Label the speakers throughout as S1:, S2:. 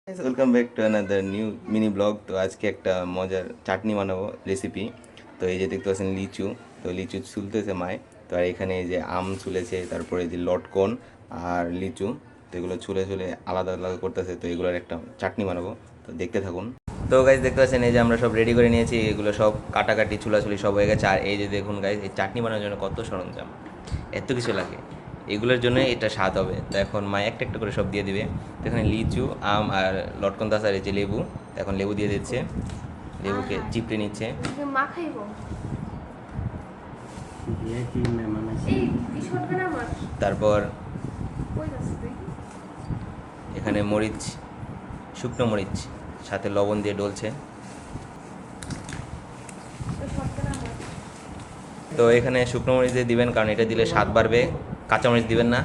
S1: Welcome back to another new mini blog. তো আজকে একটা মজার চাটনি বানাবো রেসিপি। তো এই যে দেখতে পাচ্ছেন লিচু, তো লিচু ছুলতেছে মায়। তো আর এখানে এই যে আম ছুলেছে, তারপরে যে লটকন আর লিচু, তো এগুলো ছুলে ছুলে আলাদা আলাদা করতেছে। তো এগুলোর একটা চাটনি বানাবো, তো দেখতে থাকুন। তো গাইজ দেখতে পাচ্ছেন এই যে আমরা সব রেডি করে নিয়েছি, এগুলো সব কাটাকাটি ছুলাছুলি সব হয়ে গেছে। আর এই যে দেখুন গাইজ, এই চাটনি বানানোর জন্য কত সরঞ্জাম, এত কিছু লাগে। এগুলোর জন্য এটা স্বাদ হবে। তো এখন মা একটা একটা করে সব দিয়ে দিবে। তো এখানে লিচু, আম আর লটকন দাস আর এই যে লেবু, তো এখন লেবু দিয়ে দিচ্ছে, লেবুকে চিপড়ে নিচ্ছে। তারপর এখানে মরিচ, শুকনো মরিচ সাথে লবণ দিয়ে ডলছে। তো এখানে শুকনো মরিচ দিয়ে দিবেন, কারণ এটা দিলে স্বাদ বাড়বে। কাঁচামরিচ দিবেন না,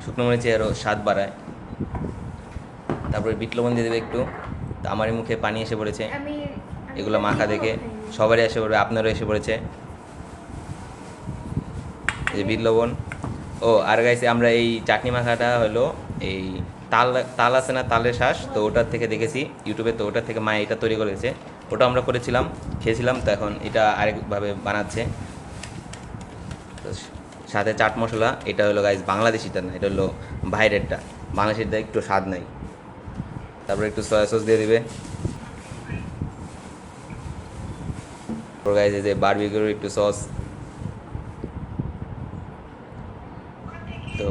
S1: শুকনো মরিচে আরও স্বাদ বাড়ায়। তারপরে বিট লবণ দিয়ে দেবে একটু। তো আমারই মুখে পানি এসে পড়েছে, এগুলো মাখা দেখে সবারই এসে পড়বে, আপনারও এসে পড়েছে। এই যে বিট লবণ। ও আর গাইছে, আমরা এই চাটনি মাখাটা হলো এই তাল, তাল আছে না, তালের শ্বাস, তো ওটার থেকে দেখেছি ইউটিউবে। তো ওটার থেকে মা এটা তৈরি করেছে, ওটা আমরা করেছিলাম, খেয়েছিলাম। তো এখন এটা আরেকভাবে বানাচ্ছে। তো সাথে চাট মশলা, এটা হলো গাইজ বাংলাদেশিটা না, এটা হলো বাইরেরটা। বাংলাদেশিটা একটু স্বাদ নাই। তারপরে একটু সয়া সস দিয়ে দিবে। গাইজ এই যে বারবিকিউর একটু সস, তো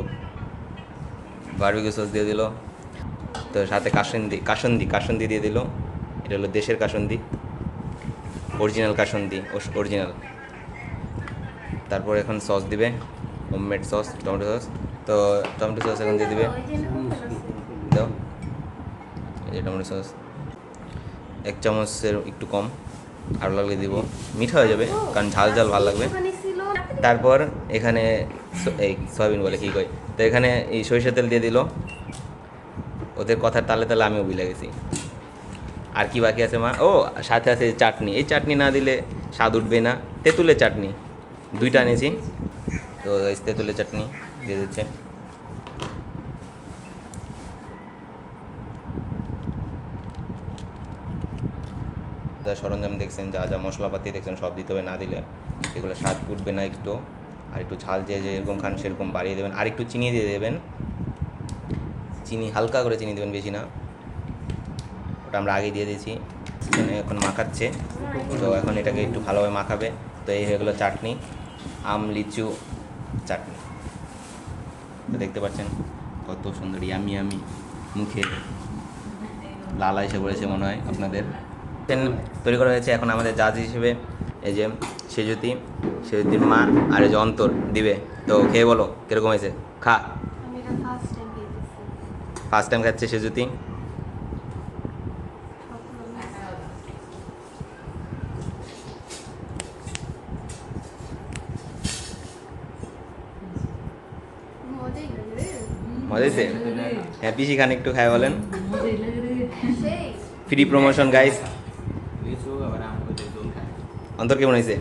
S1: বারবিকিউ সস দিয়ে দিল। তো সাথে কাসন্দি কাসন্দি কাসন্দি দিয়ে দিল। এটা হলো দেশের কাসন্দি, অরিজিনাল কাসন্দি, অরিজিনাল। তারপর এখন সস দিবে, হোমমেড সস, টমেটো সস। তো টমেটো সস এখন দিয়ে দিবে, দাও। এই যে টমেটো সস 1 চামচের একটু কম, আরও লাগলে দিব, মিঠা হয়ে যাবে কারণ ঝাল ঝাল ভালো লাগবে। তারপর এখানে এই সয়াবিন বলে কী কই, তো এখানে এই সরিষার তেল দিয়ে দিল। ওদের কথার তালে তালে আমিও ভুলে গেছি। আর কি বাকি আছে মা? ও সাথে আছে চাটনি, এই চাটনি না দিলে স্বাদ উঠবে না। তেঁতুলের চাটনি 2টা এনেছি, তো এই তেঁতুলের চাটনি দিয়ে দিচ্ছে। যা সরঞ্জাম দেখছেন, যা যা মশলাপাতি দেখছেন, সব দিতে হবে, না দিলে এগুলো স্বাদ উঠবে না একটু। আর একটু ঝাল যে যেরকম খান সেরকম বাড়িয়ে দেবেন। আর একটু চিনি দিয়ে দেবেন, চিনি হালকা করে চিনি দেবেন, বেশি না। ওটা আমরা আগে দিয়ে দিয়েছি। এখন মাখাচ্ছে, তো এখন এটাকে একটু ভালোভাবে মাখাবে। তো এই হয়ে গেলো চাটনি, আম লিচু চাটনি। তো দেখতে পাচ্ছেন কত সুন্দর, ইয়ামি ইয়ামি, মুখে লালা এসে পড়েছে মনে হয় আপনাদের। তৈরি করা হয়েছে। এখন আমাদের জাজ হিসেবে এই যে সেজুতি, সেজুতির মা আর এই যে অন্তর দিবে। তো খেয়ে বলো কীরকম হয়েছে, খা। ফার্স্ট টাইম খাচ্ছে সেজুতি। মজা হয়েছে? হ্যাঁ, পিসি খান একটু খায় বলেন। Free promotion guys. অন্তর কেমন হয়েছে?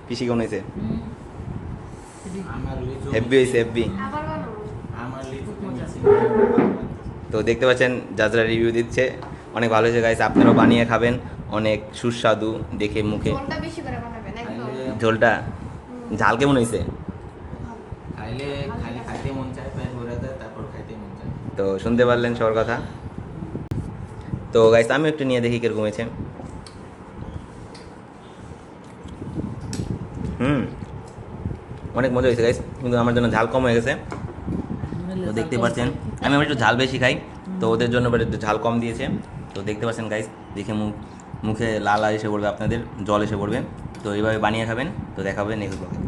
S1: পিসি কেমন হয়েছে? হেভি হয়েছে, হেভি। তো দেখতে পাচ্ছেন জাজরা রিভিউ দিচ্ছে, অনেক ভালো হয়েছে গাইস। আপনারাও বানিয়ে খাবেন, অনেক সুস্বাদু দেখে মুখে। ঝোলটা ঝাল কেমন হয়েছে? তো শুনতে পারলেন সবার কথা। তো গাইস আমি একটু নিয়ে দেখি কিরকম হয়েছে। অনেক মজা হয়েছে গাইস, কিন্তু আমার জন্য ঝাল কম হয়ে গেছে। তো দেখতে পাচ্ছেন আমি একটু ঝাল বেশি খাই, তো ওদের জন্য একটু ঝাল কম দিয়েছে। তো দেখতে পাচ্ছেন গাইস, দেখে মুখে লাল এসে পড়বে, আপনাদের জল এসে পড়বে। তো এইভাবে বানিয়ে খাবেন। তো দেখাবে নেক্সট ব্লগে।